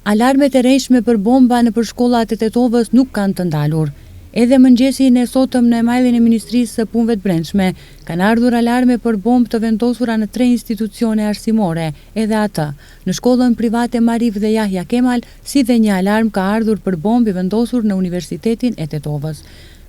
Alarmet e rrejshme për bomba nëpër shkollat e Tetovës nuk kanë të ndalur. Edhe mëngjesin e sotëm në emailin e Ministrisë së Punëve të Brendshme kanë ardhur alarme për bombë të vendosura në 3 institucione arsimore, edhe atë në shkollën private Mariv dhe Yahya Kemal, si dhe një alarm ka ardhur për bombë i vendosur në Universitetin e Tetovës.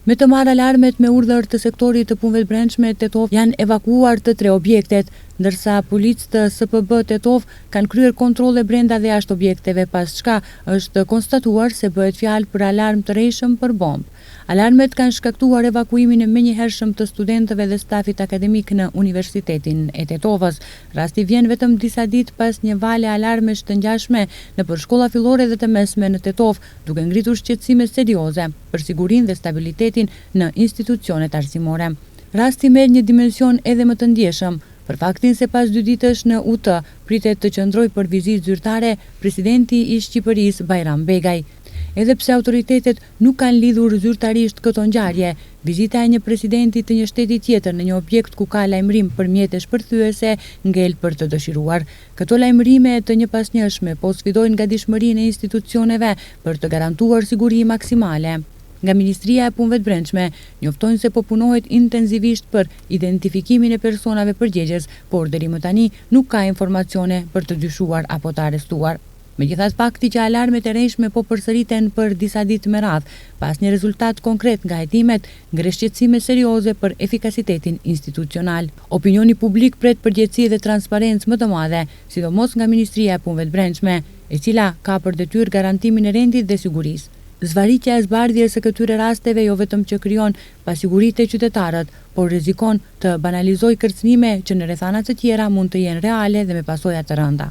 Me të marrë alarmet me urdhër të sektorit të punëve të brendshme Tetov janë evakuuar të 3 objektet, ndërsa policët të SPB Tetov kanë kryer kontrolle brenda dhe jashtë objekteve, pas çka është konstatuar se bëhet fjalë për alarm të rrejshëm për bombë. Alarmet kanë shkaktuar evakuimin e menjëhershëm të studentëve dhe stafit akademik në Universitetin e Tetovës. Rasti vjen vetëm disa ditë pas një vale alarmesh të ngjashme nëpër shkolla fillore dhe të mesme në Tetov, duke ngritur shqetësime serioze për sigurinë dhe stabilitetin në institucionet arsimore. Rasti merr një dimension edhe më të ndjeshëm, për faktin se pas 2 ditësh në UT pritet të qëndrojë për vizitë zyrtare presidenti i Shqipërisë Bajram Begaj. Edhe pse autoritetet nuk kanë lidhur zyrtarisht këto ngjarje, vizita e një presidenti të një shteti tjetër në një objekt ku ka lajmërim për mjete shpërthyese ngel për të dëshiruar. Këto lajmërime të njëpasnjëshme po sfidojnë gatishmërinë e institucioneve për të garantuar siguri maksimale. Nga Ministria e Punëve të Brendshme njoftojnë se po punohet intensivisht për identifikimin e personave përgjegjës, por deri më tani nuk ka informacione për të dyshuar apo të arrestuar. Megjithatë, fakti që alarmet e rrejshme po përsëriten për disa ditë me radhë, pas një rezultat konkret nga hetimet, ngre shqetësime serioze për efikasitetin institucional. Opinioni publik pret përgjegjësi dhe transparencë më të madhe, sidomos nga Ministria e Punëve të Brendshme, e cila ka për detyrë garantimin e rendit dhe sigurisë. Zvarritja e zbardhjes së këtyre rasteve jo vetëm që krijon pasiguri te qytetarët, por rrezikon të banalizojë kërcënime që në rrethana të tjera mund të jenë reale dhe me pasoja të rënda.